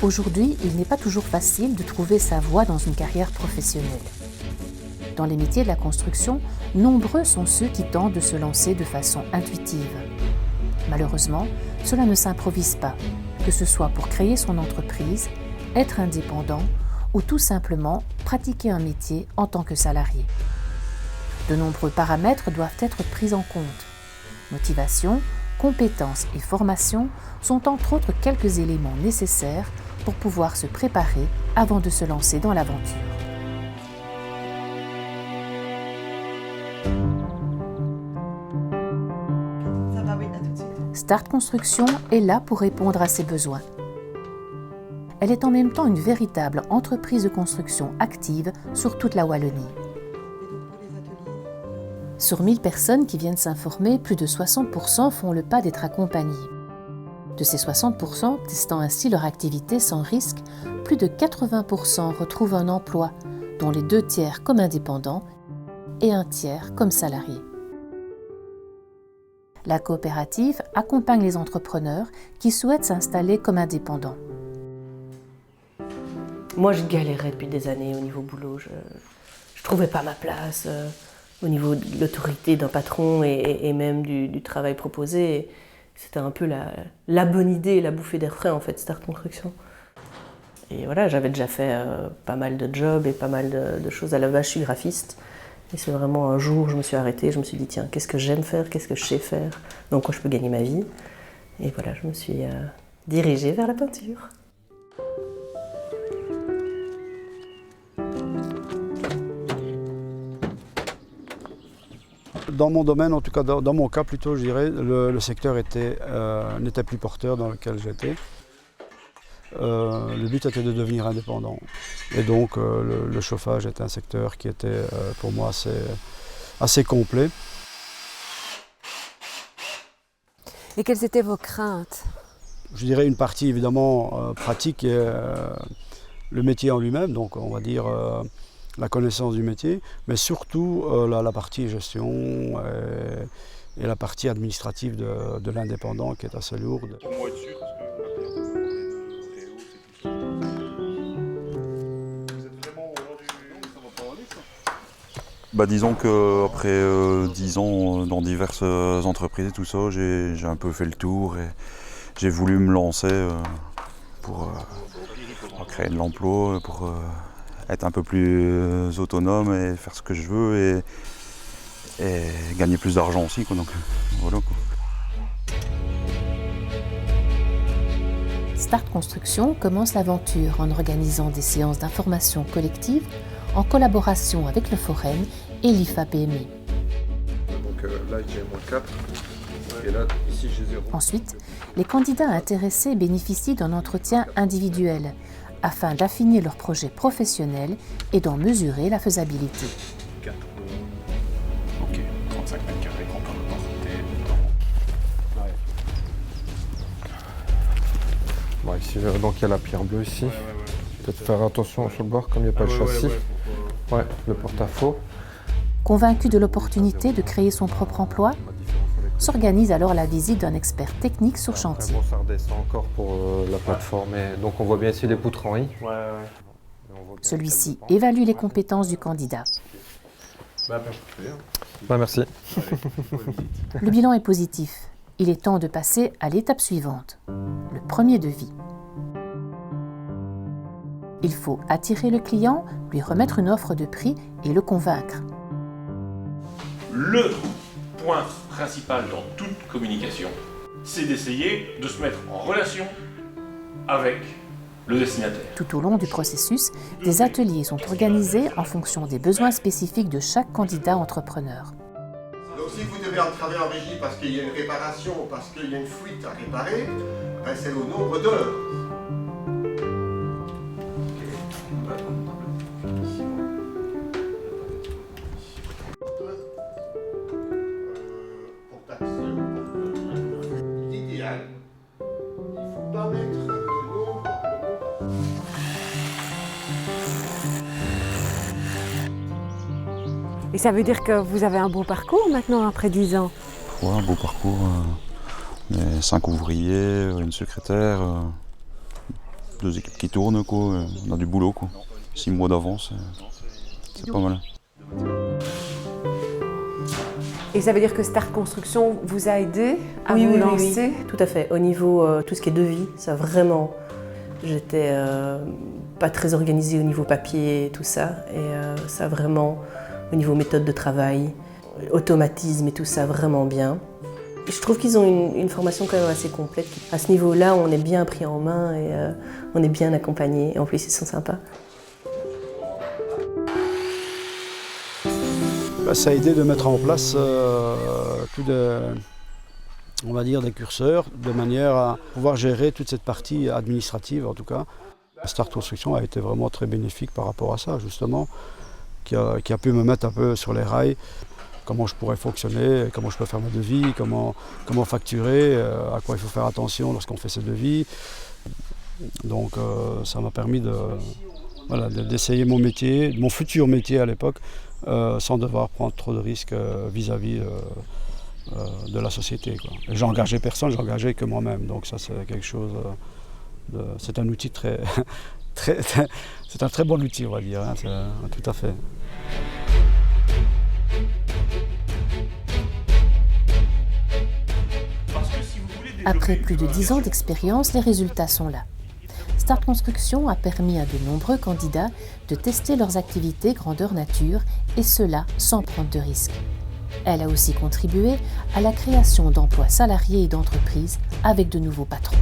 Aujourd'hui, il n'est pas toujours facile de trouver sa voie dans une carrière professionnelle. Dans les métiers de la construction, nombreux sont ceux qui tentent de se lancer de façon intuitive. Malheureusement, cela ne s'improvise pas, que ce soit pour créer son entreprise, être indépendant ou tout simplement pratiquer un métier en tant que salarié. De nombreux paramètres doivent être pris en compte. Motivation, compétences et formation sont entre autres quelques éléments nécessaires pour pouvoir se préparer avant de se lancer dans l'aventure. Start Construction est là pour répondre à ces besoins. Elle est en même temps une véritable entreprise de construction active sur toute la Wallonie. Sur 1000 personnes qui viennent s'informer, plus de 60% font le pas d'être accompagnés. De ces 60%, testant ainsi leur activité sans risque, plus de 80% retrouvent un emploi, dont les 2 tiers comme indépendants et 1 tiers comme salariés. La coopérative accompagne les entrepreneurs qui souhaitent s'installer comme indépendants. Moi, je galérais depuis des années au niveau boulot. Je ne trouvais pas ma place au niveau de l'autorité d'un patron et même du travail proposé. C'était un peu la bonne idée, la bouffée d'air frais en fait, Start Construction. Et voilà, j'avais déjà fait pas mal de jobs et pas mal de choses. À la base, je suis graphiste. Et c'est vraiment un jour, je me suis arrêtée, je me suis dit tiens, qu'est-ce que j'aime faire, qu'est-ce que je sais faire, donc quoi je peux gagner ma vie. Et voilà, je me suis dirigée vers la peinture. Dans mon domaine, en tout cas dans mon cas plutôt, je dirais, le secteur n'était plus porteur dans lequel j'étais. Le but était de devenir indépendant. Et donc le chauffage était un secteur qui était pour moi assez complet. Et quelles étaient vos craintes? Je dirais une partie évidemment pratique et le métier en lui-même, donc on va dire la connaissance du métier, mais surtout la partie gestion et la partie administrative de l'indépendant qui est assez lourde. Disons qu'après 10 ans dans diverses entreprises et tout ça, j'ai un peu fait le tour et j'ai voulu me lancer pour créer de l'emploi, pour être un peu plus autonome et faire ce que je veux et gagner plus d'argent aussi, quoi. Donc voilà, quoi. Start Construction commence l'aventure en organisant des séances d'information collective en collaboration avec le Forum et l'IFA-PME. Donc là j'ai -4 et là ici j'ai 0. Ensuite, les candidats intéressés bénéficient d'un entretien individuel afin d'affiner leur projet professionnel et d'en mesurer la faisabilité. 4. Ok, 35 mètres carrés, grande intensité. Bon, ici, donc il y a la pierre bleue ici. Peut-être faire attention sur le bord comme il n'y a pas le châssis. Ouais, le porte-à-faux. Convaincu de l'opportunité de créer son propre emploi, s'organise alors la visite d'un expert technique sur chantier. Bon, ça redescend encore pour la plateforme. Et donc on voit bien ici les poutres en I. Celui-ci évalue les compétences du candidat. Merci. Le bilan est positif. Il est temps de passer à l'étape suivante, le premier devis. Il faut attirer le client, lui remettre une offre de prix et le convaincre. Le point principal dans toute communication, c'est d'essayer de se mettre en relation avec le destinataire. Tout au long du processus, des ateliers sont organisés en fonction des besoins spécifiques de chaque candidat entrepreneur. Donc si vous devez travailler en régie parce qu'il y a une réparation, parce qu'il y a une fuite à réparer, c'est au nombre d'heures. L'idéal, il ne faut pas mettre le nombre. Et ça veut dire que vous avez un beau parcours maintenant, après 10 ans? Ouais, un beau parcours. 5 ouvriers, une secrétaire, 2 équipes qui tournent, quoi. On a du boulot, quoi. 6 mois d'avance, c'est pas mal. Et ça veut dire que Start Construction vous a aidé à Oui, vous oui, lancer? oui, tout à fait. Au niveau tout ce qui est devis, ça vraiment, j'étais pas très organisée au niveau papier et tout ça. Et ça vraiment, au niveau méthode de travail, automatisme et tout ça, vraiment bien. Je trouve qu'ils ont une formation quand même assez complète. À ce niveau-là, on est bien pris en main et on est bien accompagné. En plus, ils sont sympas. Ça a aidé de mettre en place on va dire des curseurs de manière à pouvoir gérer toute cette partie administrative en tout cas. Start Construction a été vraiment très bénéfique par rapport à ça justement, qui a pu me mettre un peu sur les rails, comment je pourrais fonctionner, comment je peux faire mes devis, comment facturer, à quoi il faut faire attention lorsqu'on fait ses devis. Donc ça m'a permis d'essayer mon métier, mon futur métier à l'époque, sans devoir prendre trop de risques vis-à-vis de la société, quoi. Et j'ai engagé personne, j'ai engagé que moi-même. Donc ça c'est quelque chose, c'est un outil c'est un très bon outil on va dire, hein, tout à fait. Après plus de 10 ans d'expérience, les résultats sont là. Start Construction a permis à de nombreux candidats de tester leurs activités grandeur nature, et cela sans prendre de risques. Elle a aussi contribué à la création d'emplois salariés et d'entreprises avec de nouveaux patrons.